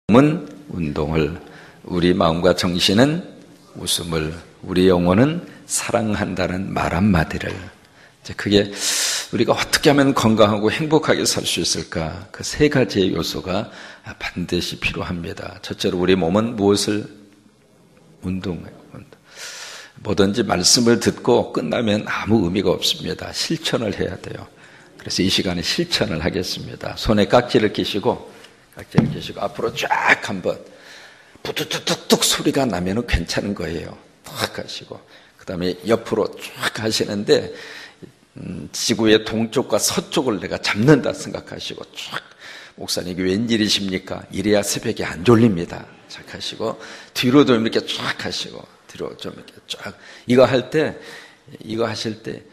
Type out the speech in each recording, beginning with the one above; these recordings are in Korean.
몸은 운동을, 우리 마음과 정신은 웃음을, 우리 영혼은 사랑한다는 말 한마디를, 그게 우리가 어떻게 하면 건강하고 행복하게 살 수 있을까? 그 세 가지의 요소가 반드시 필요합니다. 첫째로 우리 몸은 무엇을 운동해요. 뭐든지 말씀을 듣고 끝나면 아무 의미가 없습니다. 실천을 해야 돼요. 그래서 이 시간에 실천을 하겠습니다. 손에 깍지를 끼시고 앞으로 쫙 한번 부두둑둑 소리가 나면 괜찮은 거예요. 탁 하시고 그 다음에 옆으로 쫙 하시는데 지구의 동쪽과 서쪽을 내가 잡는다 생각하시고 쫙. 목사님 이게 웬일이십니까? 이래야 새벽에 안 졸립니다. 쫙 하시고 뒤로도 이렇게 쫙 하시고 뒤로 좀 이렇게 쫙. 이거 하실 때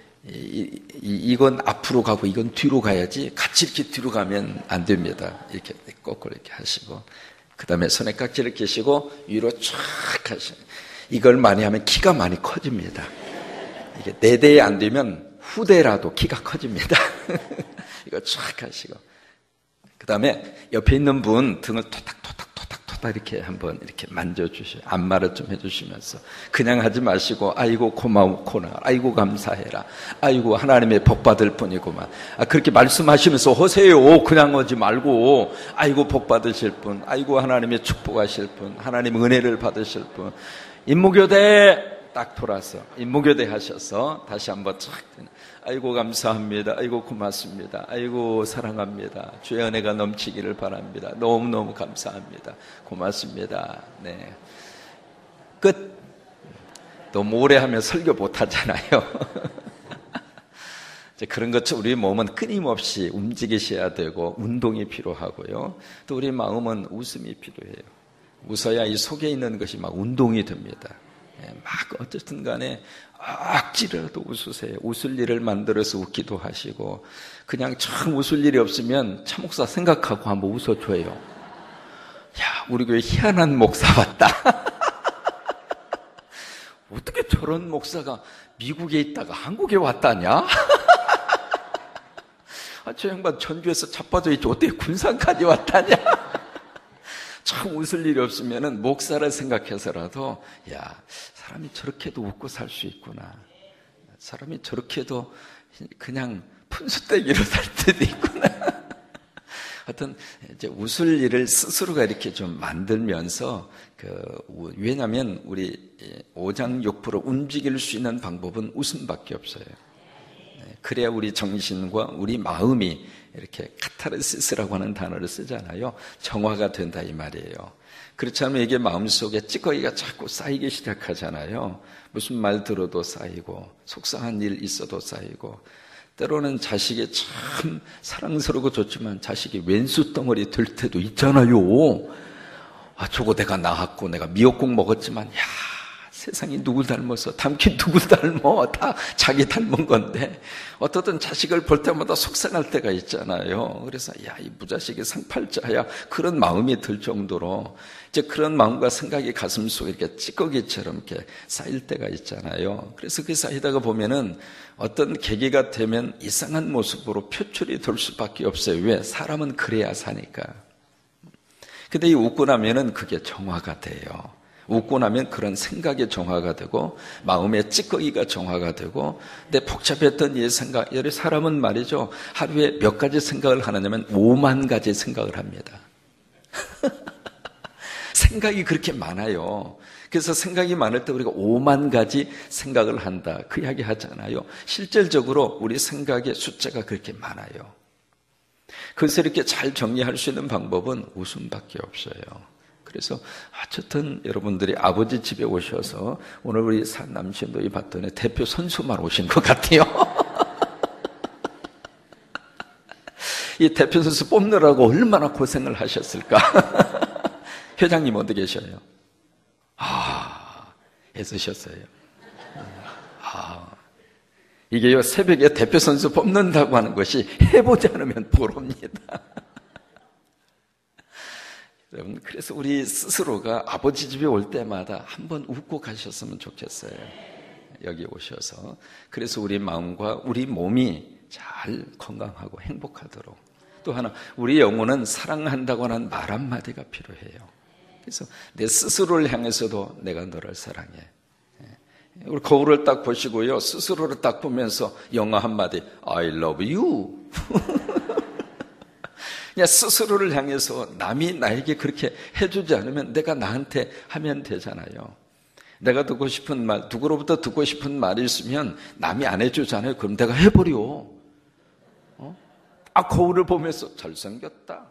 이건 앞으로 가고 이건 뒤로 가야지 같이 이렇게 뒤로 가면 안 됩니다. 이렇게 거꾸로 이렇게 하시고 그 다음에 손에 깍지를 끼시고 위로 쫙 하시고 이걸 많이 하면 키가 많이 커집니다. 이게 4대에 안 되면 후대라도 키가 커집니다. 이거 쫙 하시고 그 다음에 옆에 있는 분 등을 토닥토닥 이렇게 한번 이렇게 만져주셔요. 안마를 좀 해주시면서 그냥 하지 마시고 아이고 고마웠구나, 아이고 감사해라, 아이고 하나님의 복 받을 뿐이구만. 그렇게 말씀하시면서 하세요. 그냥 하지 말고 아이고 복 받으실 분, 아이고 하나님의 축복하실 분, 하나님 은혜를 받으실 분. 인무교대 딱 돌아서 인무교대 하셔서 다시 한번 쫙 아이고 감사합니다. 아이고 고맙습니다. 아이고 사랑합니다. 주의 은혜가 넘치기를 바랍니다. 너무너무 감사합니다. 고맙습니다. 네. 끝. 너무 오래 하면 설교 못 하잖아요. 그런 것처럼 우리 몸은 끊임없이 움직이셔야 되고 운동이 필요하고요. 또 우리 마음은 웃음이 필요해요. 웃어야 이 속에 있는 것이 막 운동이 됩니다. 막 어쨌든 간에 억지로라도 웃으세요. 웃을 일을 만들어서 웃기도 하시고 그냥 참 웃을 일이 없으면 차 목사 생각하고 한번 웃어줘요. 야, 우리 교회 희한한 목사 왔다. 어떻게 저런 목사가 미국에 있다가 한국에 왔다냐? 저 양반 전주에서 자빠져 있지 어떻게 군산까지 왔다냐? 참 웃을 일이 없으면은 목사를 생각해서라도 야, 사람이 저렇게도 웃고 살 수 있구나. 사람이 저렇게도 그냥 푼수떼기로 살 때도 있구나. 하여튼 이제 웃을 일을 스스로가 이렇게 좀 만들면서 왜냐하면 우리 오장육부를 움직일 수 있는 방법은 웃음밖에 없어요. 그래야 우리 정신과 우리 마음이 이렇게 카타르시스라고 하는 단어를 쓰잖아요. 정화가 된다 이 말이에요. 그렇지 않으면 이게 마음속에 찌꺼기가 자꾸 쌓이기 시작하잖아요. 무슨 말 들어도 쌓이고 속상한 일 있어도 쌓이고 때로는 자식이 참 사랑스럽고 좋지만 자식이 왼수 덩어리 될 때도 있잖아요. 저거 내가 낳았고 내가 미역국 먹었지만 야 세상이 누굴 닮아서 닮긴 누굴 닮아 다 자기 닮은 건데 어떻든 자식을 볼 때마다 속상할 때가 있잖아요. 그래서 야, 이 무자식이 상팔자야 그런 마음이 들 정도로 이제 그런 마음과 생각이 가슴속에 이렇게 찌꺼기처럼 이렇게 쌓일 때가 있잖아요. 그래서 그 쌓이다가 보면은 어떤 계기가 되면 이상한 모습으로 표출이 될 수밖에 없어요. 왜? 사람은 그래야 사니까. 근데 이 웃고 나면은 그게 정화가 돼요. 웃고 나면 그런 생각이 정화가 되고 마음의 찌꺼기가 정화가 되고 내 복잡했던 이 생각, 사람은 말이죠 하루에 몇 가지 생각을 하느냐면 5만 가지 생각을 합니다. 생각이 그렇게 많아요. 그래서 생각이 많을 때 우리가 5만 가지 생각을 한다 그 이야기 하잖아요. 실질적으로 우리 생각의 숫자가 그렇게 많아요. 그것을 이렇게 잘 정리할 수 있는 방법은 웃음밖에 없어요. 그래서 어쨌든 여러분들이 아버지 집에 오셔서 오늘 우리 남신도에 봤더니 대표 선수만 오신 것 같아요. 이 대표 선수 뽑느라고 얼마나 고생을 하셨을까. 회장님 어디 계셔요? 애쓰셨어요. 이게요 새벽에 대표 선수 뽑는다고 하는 것이 해보지 않으면 모릅니다. 여러분, 그래서 우리 스스로가 아버지 집에 올 때마다 한번 웃고 가셨으면 좋겠어요. 여기 오셔서. 그래서 우리 마음과 우리 몸이 잘 건강하고 행복하도록 또 하나, 우리 영혼은 사랑한다고 하는 말 한마디가 필요해요. 그래서 내 스스로를 향해서도 내가 너를 사랑해. 우리 거울을 딱 보시고요, 스스로를 딱 보면서 영어 한마디, I love you. 그냥 스스로를 향해서 남이 나에게 그렇게 해주지 않으면 내가 나한테 하면 되잖아요. 내가 듣고 싶은 말, 누구로부터 듣고 싶은 말이 있으면 남이 안 해주잖아요. 그럼 내가 해버려. 거울을 보면서 잘생겼다.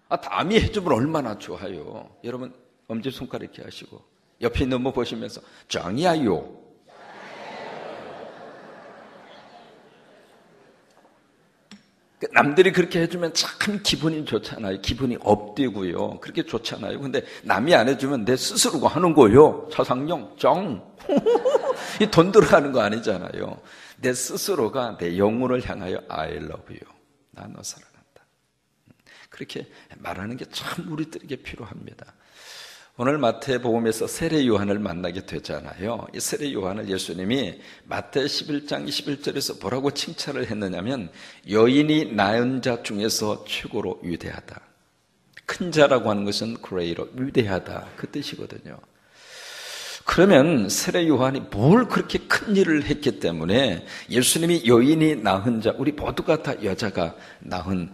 남이 해주면 얼마나 좋아요. 여러분 엄지손가락 이렇게 하시고 옆에 있는 분 보시면서 짱이야요. 남들이 그렇게 해주면 참 기분이 좋잖아요. 기분이 업되고요. 그렇게 좋잖아요. 근데 남이 안 해주면 내 스스로가 하는 거예요. 차상용 짱. 이 돈 들어가는 거 아니잖아요. 내 스스로가 내 영혼을 향하여 I love you. 나 너 사랑한다. 그렇게 말하는 게 참 우리들에게 필요합니다. 오늘 마태복음에서 세례 요한을 만나게 되잖아요. 이 세례 요한을 예수님이 마태 11장 21절에서 뭐라고 칭찬을 했느냐면 여인이 낳은 자 중에서 최고로 위대하다. 큰 자라고 하는 것은 greater, 위대하다 그 뜻이거든요. 그러면 세례 요한이 뭘 그렇게 큰 일을 했기 때문에 예수님이 여인이 낳은 자, 우리 모두가 다 여자가 낳은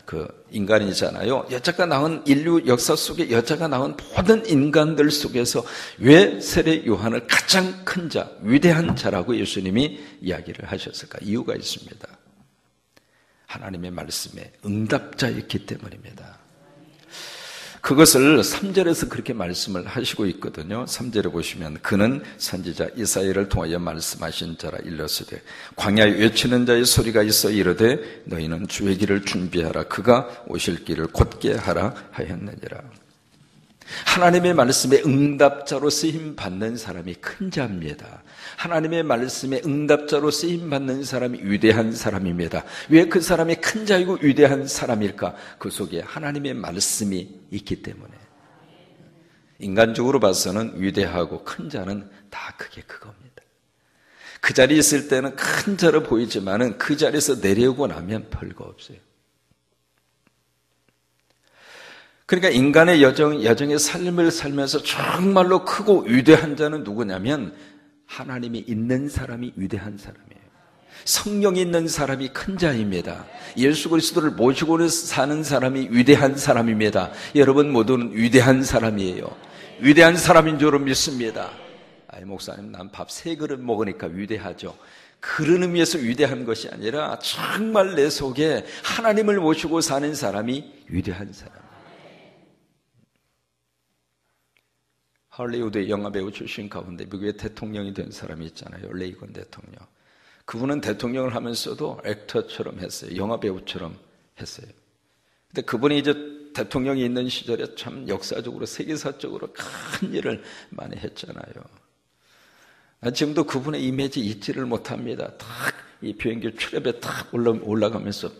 그 인간이잖아요. 여자가 낳은 인류 역사 속에 여자가 낳은 모든 인간들 속에서 왜 세례 요한을 가장 큰 자, 위대한 자라고 예수님이 이야기를 하셨을까? 이유가 있습니다. 하나님의 말씀에 응답자였기 때문입니다. 그것을 3절에서 그렇게 말씀을 하시고 있거든요. 3절에 보시면 그는 선지자 이사야를 통하여 말씀하신 자라 일렀으되 광야에 외치는 자의 소리가 있어 이르되 너희는 주의 길을 준비하라 그가 오실 길을 곧게 하라 하였느니라. 하나님의 말씀에 응답자로 쓰임받는 사람이 큰 자입니다. 하나님의 말씀에 응답자로 쓰임받는 사람이 위대한 사람입니다. 왜 그 사람이 큰 자이고 위대한 사람일까? 그 속에 하나님의 말씀이 있기 때문에. 인간적으로 봐서는 위대하고 큰 자는 다 그게 그겁니다. 그 자리에 있을 때는 큰 자로 보이지만은 그 자리에서 내려오고 나면 별거 없어요. 그러니까 인간의 여정의 삶을 살면서 정말로 크고 위대한 자는 누구냐면 하나님이 있는 사람이 위대한 사람이에요. 성령이 있는 사람이 큰 자입니다. 예수 그리스도를 모시고 사는 사람이 위대한 사람입니다. 여러분 모두는 위대한 사람이에요. 위대한 사람인 줄 믿습니다. 목사님 난 밥 3그릇 먹으니까 위대하죠. 그런 의미에서 위대한 것이 아니라 정말 내 속에 하나님을 모시고 사는 사람이 위대한 사람. 할리우드의 영화배우 출신 가운데 미국의 대통령이 된 사람이 있잖아요. 레이건 대통령. 그분은 대통령을 하면서도 액터처럼 했어요. 영화배우처럼 했어요. 근데 그분이 이제 대통령이 있는 시절에 참 역사적으로 세계사적으로 큰 일을 많이 했잖아요. 지금도 그분의 이미지 잊지를 못합니다. 딱 이 비행기 트랩에 딱 올라가면서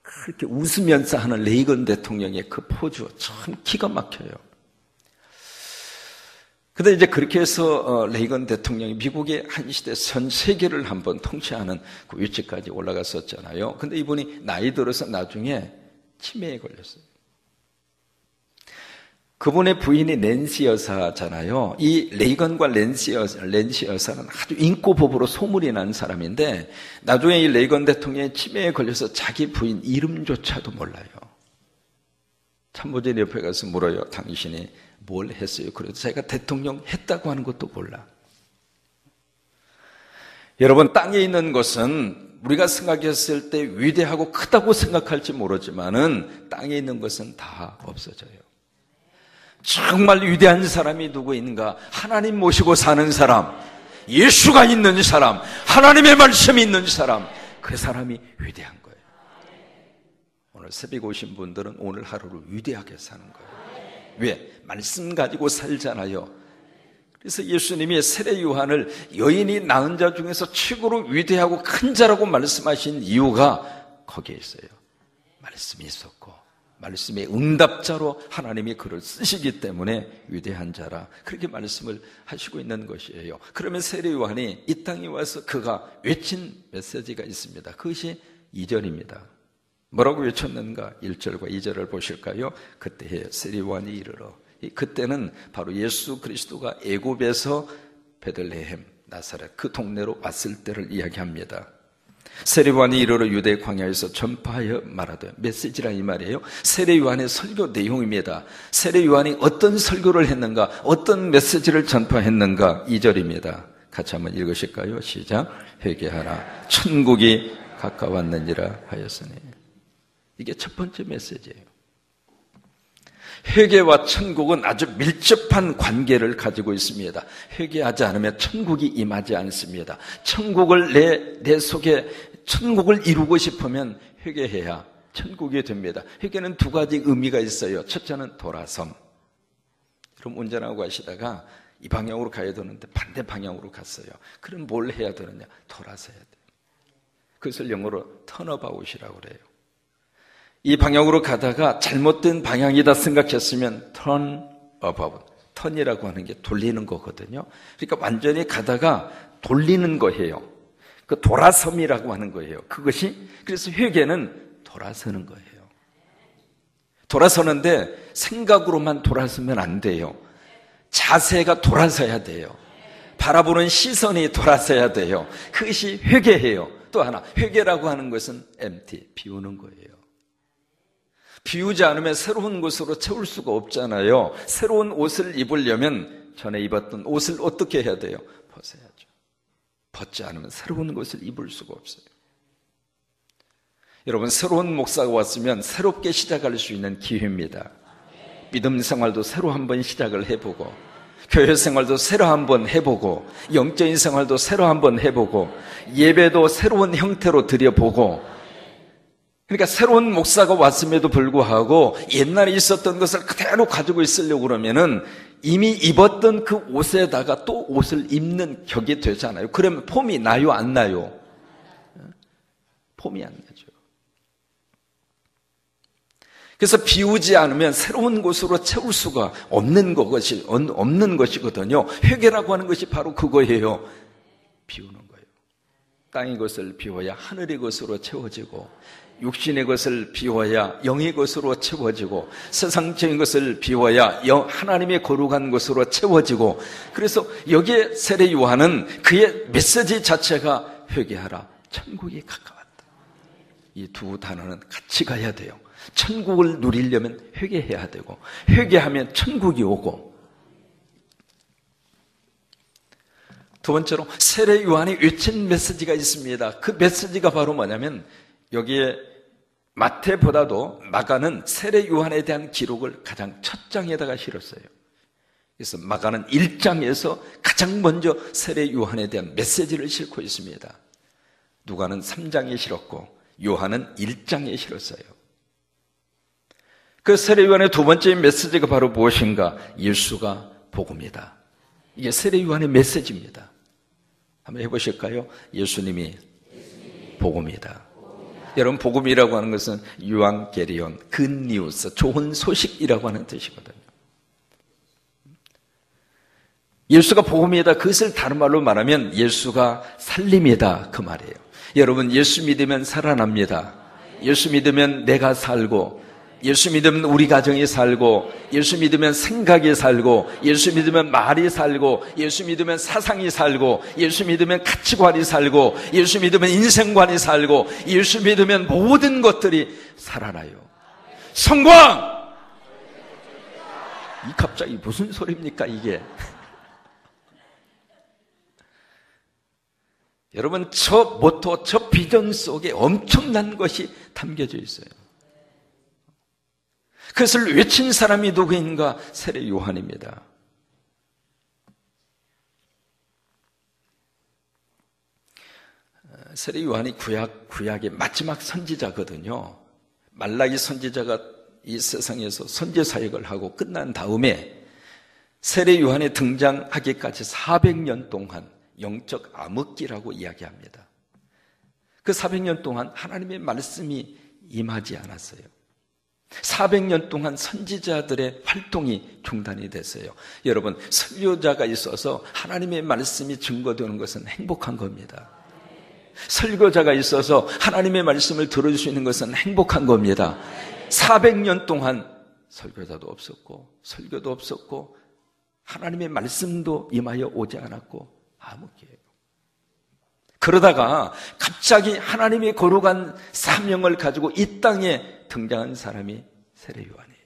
그렇게 웃으면서 하는 레이건 대통령의 그 포즈 참 기가 막혀요. 근데 이제 그렇게 해서 레이건 대통령이 미국의 한 시대 전 세계를 한번 통치하는 그 위치까지 올라갔었잖아요. 근데 이분이 나이 들어서 나중에 치매에 걸렸어요. 그분의 부인이 낸시 여사잖아요. 이 레이건과 낸시 여사는 아주 인꼬부부로 소문이 난 사람인데 나중에 이 레이건 대통령이 치매에 걸려서 자기 부인 이름조차도 몰라요. 참모진 옆에 가서 물어요. 당신이 뭘 했어요? 그래도 자기가 대통령 했다고 하는 것도 몰라. 여러분 땅에 있는 것은 우리가 생각했을 때 위대하고 크다고 생각할지 모르지만은 땅에 있는 것은 다 없어져요. 정말 위대한 사람이 누구 있는가? 하나님 모시고 사는 사람, 예수가 있는 사람, 하나님의 말씀이 있는 사람, 그 사람이 위대한 거예요. 오늘 새벽 오신 분들은 오늘 하루를 위대하게 사는 거예요. 왜? 말씀 가지고 살잖아요. 그래서 예수님이 세례 요한을 여인이 낳은 자 중에서 최고로 위대하고 큰 자라고 말씀하신 이유가 거기에 있어요. 말씀이 있었고 말씀의 응답자로 하나님이 그를 쓰시기 때문에 위대한 자라 그렇게 말씀을 하시고 있는 것이에요. 그러면 세례 요한이 이 땅에 와서 그가 외친 메시지가 있습니다. 그것이 2절입니다. 뭐라고 외쳤는가? 1절과 2절을 보실까요? 그때에 세례요한이 이르러, 그때는 바로 예수 그리스도가 애굽에서 베들레헴, 나사렛 그 동네로 왔을 때를 이야기합니다. 세례요한이 이르러 유대 광야에서 전파하여 말하되, 메시지라 이 말이에요. 세례요한의 설교 내용입니다. 세례요한이 어떤 설교를 했는가, 어떤 메시지를 전파했는가? 2절입니다. 같이 한번 읽으실까요? 시작. 회개하라, 천국이 가까웠느니라 하였으니. 이게 첫 번째 메시지예요. 회개와 천국은 아주 밀접한 관계를 가지고 있습니다. 회개하지 않으면 천국이 임하지 않습니다. 천국을 내 속에 천국을 이루고 싶으면 회개해야 천국이 됩니다. 회개는 두 가지 의미가 있어요. 첫째는 돌아섬. 그럼 운전하고 가시다가 이 방향으로 가야 되는데 반대 방향으로 갔어요. 그럼 뭘 해야 되느냐? 돌아서야 돼요. 그것을 영어로 턴어바웃이라고 그래요. 이 방향으로 가다가 잘못된 방향이다 생각했으면 turn about, 턴이라고 하는 게 돌리는 거거든요. 그러니까 완전히 가다가 돌리는 거예요. 그 돌아섬이라고 하는 거예요. 그것이, 그래서 회개는 돌아서는 거예요. 돌아서는데 생각으로만 돌아서면 안 돼요. 자세가 돌아서야 돼요. 바라보는 시선이 돌아서야 돼요. 그것이 회개예요. 또 하나, 회개라고 하는 것은 empty, 비우는 거예요. 비우지 않으면 새로운 것으로 채울 수가 없잖아요. 새로운 옷을 입으려면 전에 입었던 옷을 어떻게 해야 돼요? 벗어야죠. 벗지 않으면 새로운 것을 입을 수가 없어요. 여러분, 새로운 목사가 왔으면 새롭게 시작할 수 있는 기회입니다. 믿음 생활도 새로 한번 시작을 해보고, 교회 생활도 새로 한번 해보고, 영적인 생활도 새로 한번 해보고, 예배도 새로운 형태로 드려보고. 그러니까 새로운 목사가 왔음에도 불구하고 옛날에 있었던 것을 그대로 가지고 있으려고 그러면은 이미 입었던 그 옷에다가 또 옷을 입는 격이 되잖아요. 그러면 폼이 나요, 안 나요? 폼이 안 나죠. 그래서 비우지 않으면 새로운 곳으로 채울 수가 없는 것이거든요. 회개라고 하는 것이 바로 그거예요. 비우는 거예요. 땅의 것을 비워야 하늘의 것으로 채워지고, 육신의 것을 비워야 영의 것으로 채워지고, 세상적인 것을 비워야 하나님의 거룩한 것으로 채워지고. 그래서 여기에 세례 요한은 그의 메시지 자체가 회개하라, 천국이 가까웠다. 이 두 단어는 같이 가야 돼요. 천국을 누리려면 회개해야 되고, 회개하면 천국이 오고. 두 번째로 세례 요한이 외친 메시지가 있습니다. 그 메시지가 바로 뭐냐면, 여기에 마태보다도 마가는 세례 요한에 대한 기록을 가장 첫 장에다가 실었어요. 그래서 마가는 1장에서 가장 먼저 세례 요한에 대한 메시지를 싣고 있습니다. 누가는 3장에 실었고 요한은 1장에 실었어요. 그 세례 요한의 두 번째 메시지가 바로 무엇인가? 예수가 복음이다. 이게 세례 요한의 메시지입니다. 한번 해보실까요? 예수님이 복음이다. 여러분, 복음이라고 하는 것은 유앙게리온, 굿뉴스, 좋은 소식이라고 하는 뜻이거든요. 예수가 복음이다, 그것을 다른 말로 말하면 예수가 살림이다, 그 말이에요. 여러분, 예수 믿으면 살아납니다. 예수 믿으면 내가 살고, 예수 믿으면 우리 가정이 살고, 예수 믿으면 생각이 살고, 예수 믿으면 말이 살고, 예수 믿으면 사상이 살고, 예수 믿으면 가치관이 살고, 예수 믿으면 인생관이 살고, 예수 믿으면 모든 것들이 살아나요. 성공! 이 갑자기 무슨 소리입니까 이게? 여러분, 저 모토, 저 비전 속에 엄청난 것이 담겨져 있어요. 그것을 외친 사람이 누구인가? 세례 요한입니다. 세례 요한이 구약의 마지막 선지자거든요. 말라기 선지자가 이 세상에서 선지 사역을 하고 끝난 다음에 세례 요한이 등장하기까지 400년 동안 영적 암흑기라고 이야기합니다. 그 400년 동안 하나님의 말씀이 임하지 않았어요. 400년 동안 선지자들의 활동이 중단이 됐어요. 여러분, 선교자가 있어서 하나님의 말씀이 증거되는 것은 행복한 겁니다. 설교자가 있어서 하나님의 말씀을 들을 수 있는 것은 행복한 겁니다. 400년 동안 설교자도 없었고 설교도 없었고 하나님의 말씀도 임하여 오지 않았고 암흑기예요. 그러다가 갑자기 하나님의 거룩한 사명을 가지고 이 땅에 등장한 사람이 세례 요한이에요.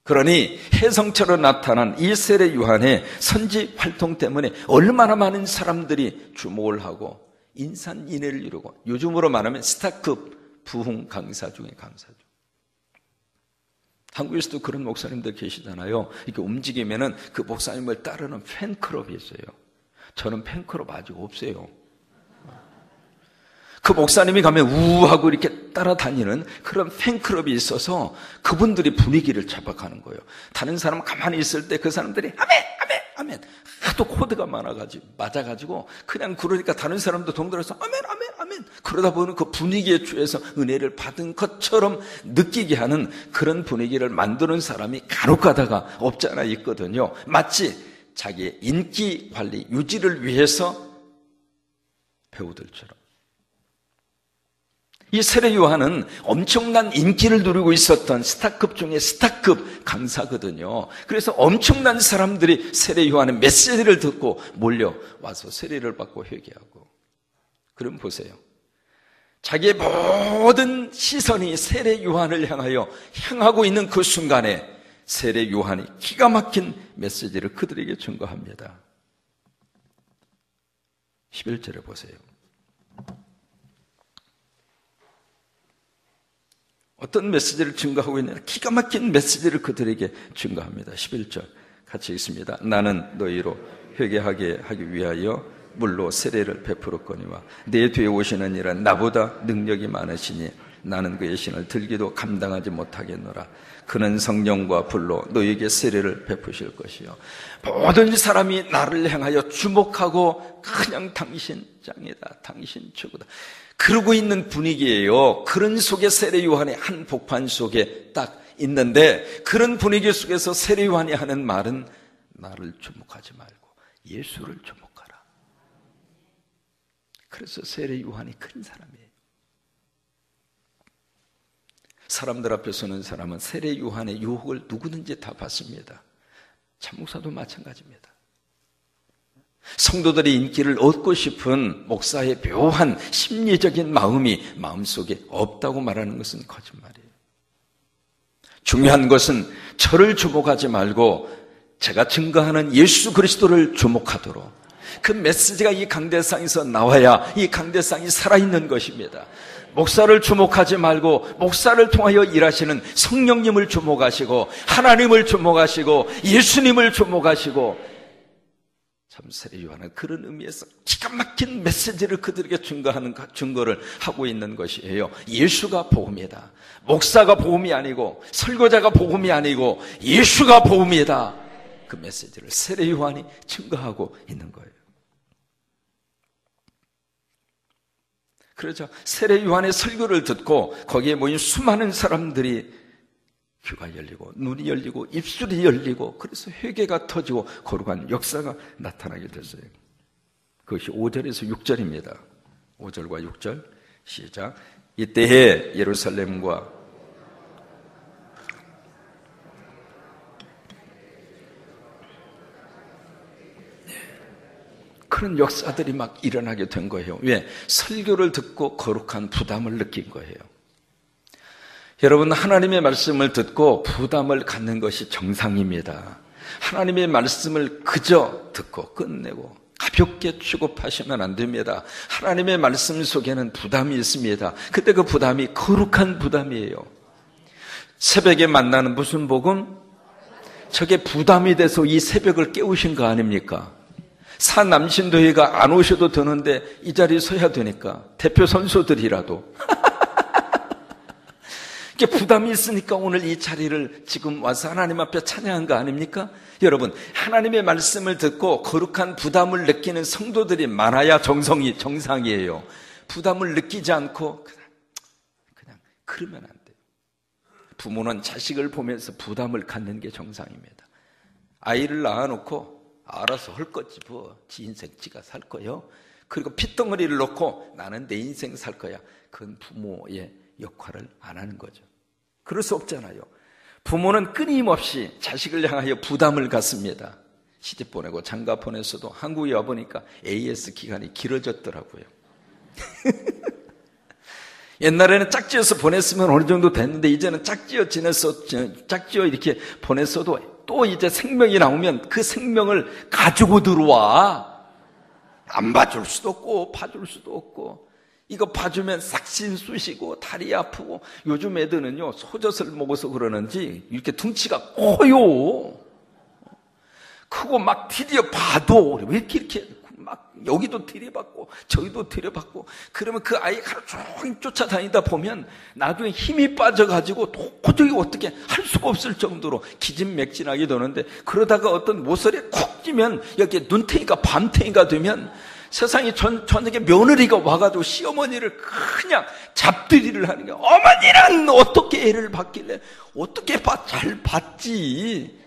그러니 혜성처럼 나타난 이 세례 요한의 선지 활동 때문에 얼마나 많은 사람들이 주목을 하고 인산인해를 이루고, 요즘으로 말하면 스타급 부흥 강사 중에 강사죠. 한국에서도 그런 목사님들 계시잖아요. 이렇게 움직이면은 그 목사님을 따르는 팬클럽이 있어요. 저는 팬클럽 아직 없어요. 그 목사님이 가면 우하고 이렇게 따라다니는 그런 팬클럽이 있어서 그분들이 분위기를 잡아가는 거예요. 다른 사람 가만히 있을 때 그 사람들이 아멘, 아멘, 아멘. 하도 코드가 맞아가지고 그냥 그러니까 다른 사람도 동들어서 아멘, 아멘, 아멘. 그러다 보면 그 분위기에 취해서 은혜를 받은 것처럼 느끼게 하는 그런 분위기를 만드는 사람이 간혹 가다가 없지 않아 있거든요. 마치 자기의 인기 관리, 유지를 위해서 배우들처럼. 이 세례 요한은 엄청난 인기를 누리고 있었던 스타급 중에 스타급 강사거든요. 그래서 엄청난 사람들이 세례 요한의 메시지를 듣고 몰려와서 세례를 받고 회개하고. 그럼 보세요. 자기의 모든 시선이 세례 요한을 향하고 있는 그 순간에 세례 요한이 기가 막힌 메시지를 그들에게 증거합니다. 11절에 보세요. 어떤 메시지를 증거하고 있느냐? 기가 막힌 메시지를 그들에게 증거합니다. 11절 같이 읽습니다. 나는 너희로 회개하게 하기 위하여 물로 세례를 베풀었거니와 내 뒤에 오시는 이는 나보다 능력이 많으시니 나는 그의 신을 들기도 감당하지 못하겠노라. 그는 성령과 불로 너희에게 세례를 베푸실 것이요. 모든 사람이 나를 향하여 주목하고 그냥 당신 짱이다, 당신 최고다, 그러고 있는 분위기예요. 그런 속에 세례 요한의 한 복판 속에 딱 있는데, 그런 분위기 속에서 세례 요한이 하는 말은 나를 주목하지 말고 예수를 주목하라. 그래서 세례 요한이 큰 사람이에요. 사람들 앞에 서는 사람은 세례 요한의 유혹을 누구든지 다 받습니다. 참목사도 마찬가지입니다. 성도들의 인기를 얻고 싶은 목사의 묘한 심리적인 마음이 마음속에 없다고 말하는 것은 거짓말이에요. 중요한 것은 저를 주목하지 말고 제가 증거하는 예수 그리스도를 주목하도록, 그 메시지가 이 강대상에서 나와야 이 강대상이 살아있는 것입니다. 목사를 주목하지 말고 목사를 통하여 일하시는 성령님을 주목하시고 하나님을 주목하시고 예수님을 주목하시고, 참 세례 요한은 그런 의미에서 기가 막힌 메시지를 그들에게 증거를 하고 있는 것이에요. 예수가 복음이다. 목사가 복음이 아니고 설교자가 복음이 아니고 예수가 복음이다. 그 메시지를 세례 요한이 증거하고 있는 거예요. 그렇죠. 세례 요한의 설교를 듣고 거기에 모인 수많은 사람들이 귀가 열리고 눈이 열리고 입술이 열리고, 그래서 회개가 터지고 거룩한 역사가 나타나게 됐어요. 그것이 5절에서 6절입니다. 5절과 6절 시작. 이때에 예루살렘과 그런 역사들이 막 일어나게 된 거예요. 왜? 설교를 듣고 거룩한 부담을 느낀 거예요. 여러분, 하나님의 말씀을 듣고 부담을 갖는 것이 정상입니다. 하나님의 말씀을 그저 듣고 끝내고 가볍게 취급하시면 안 됩니다. 하나님의 말씀 속에는 부담이 있습니다. 그때 그 부담이 거룩한 부담이에요. 새벽에 만나는 무슨 복음? 저게 부담이 돼서 이 새벽을 깨우신 거 아닙니까? 사남신도회가 안 오셔도 되는데 이 자리에 서야 되니까, 대표 선수들이라도 이게 부담이 있으니까 오늘 이 자리를 지금 와서 하나님 앞에 찬양한 거 아닙니까? 여러분, 하나님의 말씀을 듣고 거룩한 부담을 느끼는 성도들이 많아야 정상이에요. 부담을 느끼지 않고 그냥 그러면 안 돼요. 부모는 자식을 보면서 부담을 갖는 게 정상입니다. 아이를 낳아놓고 알아서 할 거지 뭐, 지 인생 지가 살 거요. 그리고 핏덩어리를 놓고 나는 내 인생 살 거야. 그건 부모의 역할을 안 하는 거죠. 그럴 수 없잖아요. 부모는 끊임없이 자식을 향하여 부담을 갖습니다. 시집 보내고 장가 보내서도 한국에 와보니까 AS 기간이 길어졌더라고요. 옛날에는 짝지어서 보냈으면 어느 정도 됐는데 이제는 짝지어 이렇게 보냈어도 또 이제 생명이 나오면 그 생명을 가지고 들어와. 안 봐줄 수도 없고 봐줄 수도 없고, 이거 봐주면 싹신 쑤시고 다리 아프고, 요즘 애들은요 소젖을 먹어서 그러는지 이렇게 둥치가 커요. 크고 막 드디어 봐도 왜 이렇게 막 여기도 들이받고 저기도 들이받고, 그러면 그 아이가 하루 종일 쫓아다니다 보면 나중에 힘이 빠져가지고 도저히 어떻게 할 수가 없을 정도로 기진맥진하게 되는데, 그러다가 어떤 모서리에 콕 찌면 여기에 눈탱이가 밤탱이가 되면 세상에 저녁에 며느리가 와가지고 시어머니를 그냥 잡들이를 하는 게, 어머니는 어떻게 애를 받길래, 어떻게 잘 받지.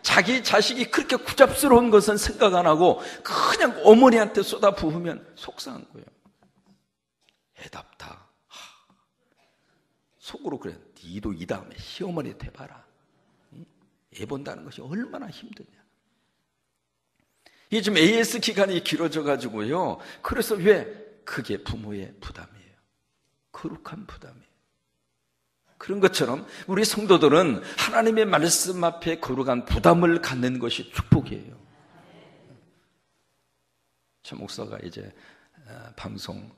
자기 자식이 그렇게 구잡스러운 것은 생각 안 하고 그냥 어머니한테 쏟아 부으면 속상한 거예요. 애답다. 속으로 그래. 니도 이 다음에 시어머니 돼봐라. 애 본다는 것이 얼마나 힘드냐. 이게 지금 AS 기간이 길어져 가지고요. 그래서 왜? 그게 부모의 부담이에요. 거룩한 부담이에요. 그런 것처럼 우리 성도들은 하나님의 말씀 앞에 거룩한 부담을 갖는 것이 축복이에요. 저 목사가 이제 방송,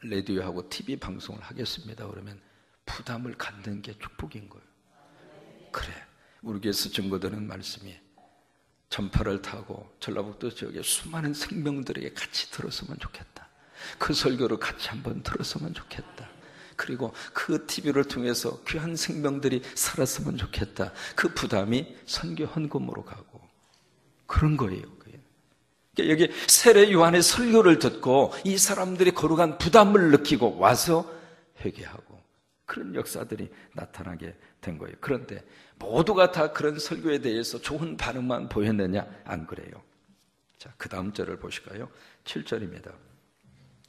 라디오하고 TV 방송을 하겠습니다. 그러면 부담을 갖는 게 축복인 거예요. 그래, 우리 교회에서 증거되는 말씀이 전파를 타고 전라북도 지역에 수많은 생명들에게 같이 들었으면 좋겠다. 그 설교를 같이 한번 들었으면 좋겠다. 그리고 그 TV를 통해서 귀한 생명들이 살았으면 좋겠다. 그 부담이 선교 헌금으로 가고 그런 거예요. 그러니까 여기 세례 요한의 설교를 듣고 이 사람들이 거룩한 부담을 느끼고 와서 회개하고 그런 역사들이 나타나게 된 거예요. 그런데 모두가 다 그런 설교에 대해서 좋은 반응만 보였느냐? 안 그래요. 자, 그 다음 절을 보실까요? 7절입니다.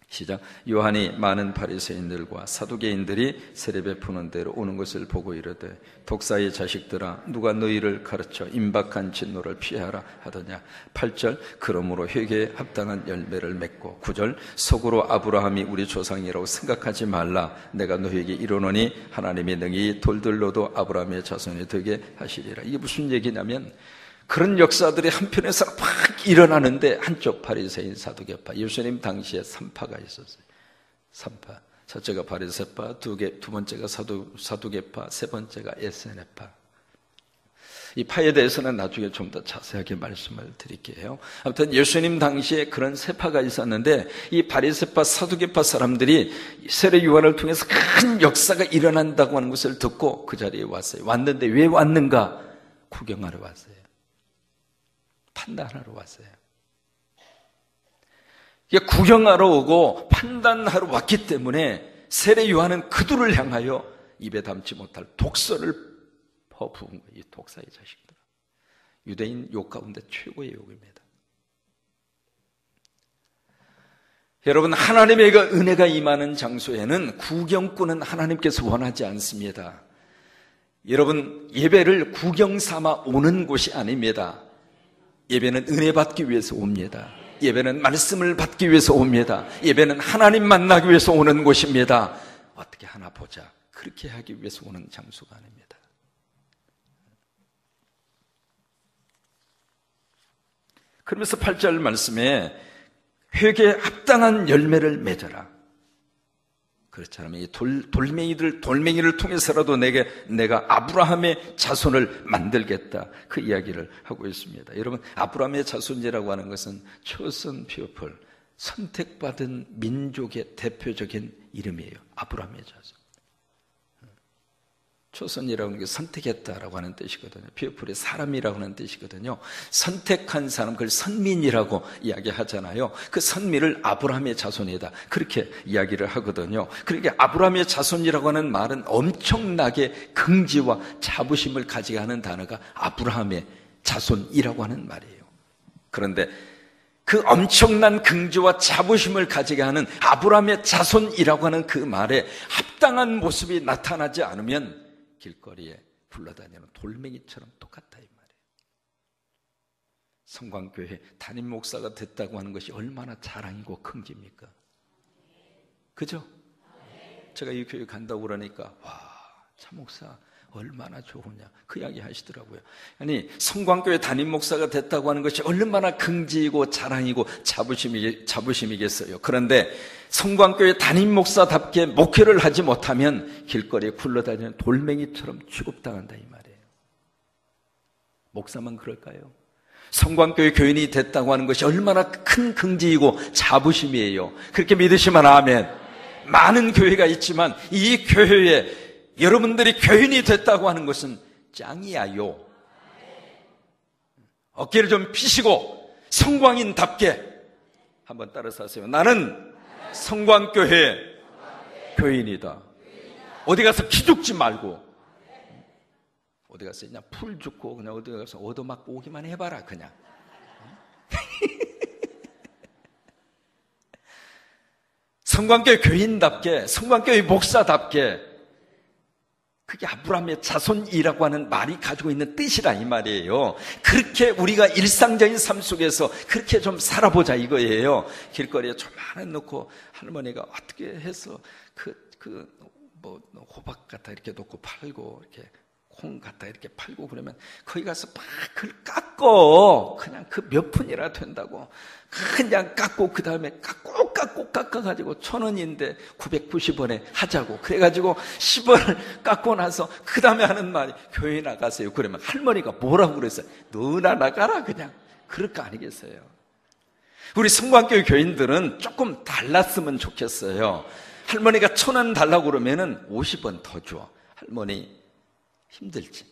시작. 요한이 많은 바리새인들과 사두개인들이 세례 베푸는 데로 오는 것을 보고 이르되, 독사의 자식들아, 누가 너희를 가르쳐 임박한 진노를 피하라 하더냐. 8절. 그러므로 회개에 합당한 열매를 맺고. 9절. 속으로 아브라함이 우리 조상이라고 생각하지 말라. 내가 너희에게 이르노니 하나님이 능히 돌들로도 아브라함의 자손이 되게 하시리라. 이게 무슨 얘기냐면, 그런 역사들이 한편에서 막 일어나는데 한쪽 바리새인 사두개파, 예수님 당시에 3파가 있었어요. 3파. 첫째가 바리새파, 두 번째가 사두개파, 세 번째가 에세네파. 이 파에 대해서는 나중에 좀 더 자세하게 말씀을 드릴게요. 아무튼 예수님 당시에 그런 세 파가 있었는데, 이 바리새파, 사두개파 사람들이 세례 요한을 통해서 큰 역사가 일어난다고 하는 것을 듣고 그 자리에 왔어요. 왔는데 왜 왔는가? 구경하러 왔어요. 판단하러 왔어요. 구경하러 오고 판단하러 왔기 때문에 세례 요한은 그들을 향하여 입에 담지 못할 독설을 퍼부은 거예요. 이 독사의 자식들. 유대인 욕 가운데 최고의 욕입니다. 여러분, 하나님의 은혜가 임하는 장소에는 구경꾼은 하나님께서 원하지 않습니다. 여러분, 예배를 구경 삼아 오는 곳이 아닙니다. 예배는 은혜 받기 위해서 옵니다. 예배는 말씀을 받기 위해서 옵니다. 예배는 하나님 만나기 위해서 오는 곳입니다. 어떻게 하나 보자, 그렇게 하기 위해서 오는 장소가 아닙니다. 그러면서 8절 말씀에 회개에 합당한 열매를 맺어라. 그렇잖아요. 이 돌멩이를 통해서라도 내가 아브라함의 자손을 만들겠다. 그 이야기를 하고 있습니다. 여러분, 아브라함의 자손이라고 하는 것은 chosen people, 선택받은 민족의 대표적인 이름이에요. 아브라함의 자손. 초선이라고 하는 게 선택했다라고 하는 뜻이거든요. 피어풀이 사람이라고 하는 뜻이거든요. 선택한 사람, 그걸 선민이라고 이야기하잖아요. 그 선민을 아브라함의 자손이다, 그렇게 이야기를 하거든요. 그러니까 아브라함의 자손이라고 하는 말은 엄청나게 긍지와 자부심을 가지게 하는 단어가 아브라함의 자손이라고 하는 말이에요. 그런데 그 엄청난 긍지와 자부심을 가지게 하는 아브라함의 자손이라고 하는 그 말에 합당한 모습이 나타나지 않으면 길거리에 굴러다니는 돌멩이처럼 똑같다 이 말이에요. 성광교회 담임 목사가 됐다고 하는 것이 얼마나 자랑이고 큰 겁니까? 그죠? 제가 이 교회 간다고 그러니까 와, 참 목사 얼마나 좋으냐 그 이야기 하시더라고요. 아니 성광교회 담임 목사가 됐다고 하는 것이 얼마나 긍지이고 자랑이고 자부심이겠어요. 그런데 성광교회 담임 목사답게 목회를 하지 못하면 길거리에 굴러다니는 돌멩이처럼 취급당한다 이 말이에요. 목사만 그럴까요? 성광교회 교인이 됐다고 하는 것이 얼마나 큰 긍지이고 자부심이에요. 그렇게 믿으시면 아멘. 많은 교회가 있지만 이 교회에 여러분들이 교인이 됐다고 하는 것은 짱이야요. 어깨를 좀 피시고 성광인답게 한번 따라서 하세요. 나는 성광교회 교인이다. 어디 가서 기죽지 말고 어디 가서 그냥 풀 죽고 그냥 어디 가서 얻어맞고 오기만 해봐라 그냥. 성광교회 교인답게 성광교회 목사답게 그게 아브라함의 자손이라고 하는 말이 가지고 있는 뜻이라 이 말이에요. 그렇게 우리가 일상적인 삶 속에서 그렇게 좀 살아보자 이거예요. 길거리에 조만한 놓고 할머니가 어떻게 해서 뭐 호박 갖다 이렇게 놓고 팔고 이렇게 콩 갖다 이렇게 팔고 그러면 거기 가서 막 그걸 깎고 그냥 그 몇 푼이라 된다고 그냥 깎고 그 다음에 깎아가지고 1,000원인데 990원에 하자고 그래가지고 10원을 깎고 나서 그 다음에 하는 말이 교회 나가세요. 그러면 할머니가 뭐라고 그랬어요? 너나 나가라 그냥. 그럴 거 아니겠어요? 우리 성광교회 교인들은 조금 달랐으면 좋겠어요. 할머니가 1,000원 달라고 그러면은 50원 더 줘. 할머니 힘들지?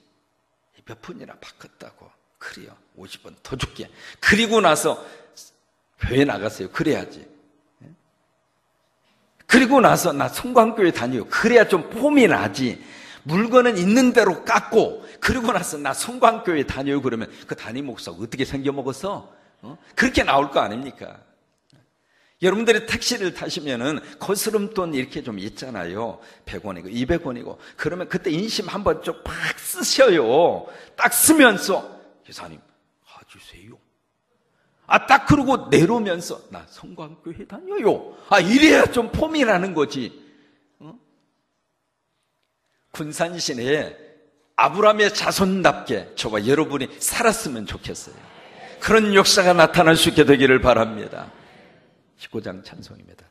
몇 푼이나 바꿨다고. 그래요. 50원 더 줄게. 그리고 나서 교회 나가세요. 그래야지. 그리고 나서 나 성광교회 다녀요. 그래야 좀 폼이 나지. 물건은 있는 대로 깎고 그리고 나서 나 성광교회 다녀요. 그러면 그 담임 목사가 어떻게 생겨먹었어? 그렇게 나올 거 아닙니까? 여러분들이 택시를 타시면은 거스름돈 이렇게 좀 있잖아요. 100원이고 200원이고 그러면 그때 인심 한번 좀 팍 쓰셔요. 딱 쓰면서 기사님 가주세요. 딱 그러고 내려오면서 나 성광교회 다녀요. 이래야 좀 폼이 나는 거지. 군산시내에 아브라함의 자손답게 저와 여러분이 살았으면 좋겠어요. 그런 역사가 나타날 수 있게 되기를 바랍니다. 19장 찬송입니다.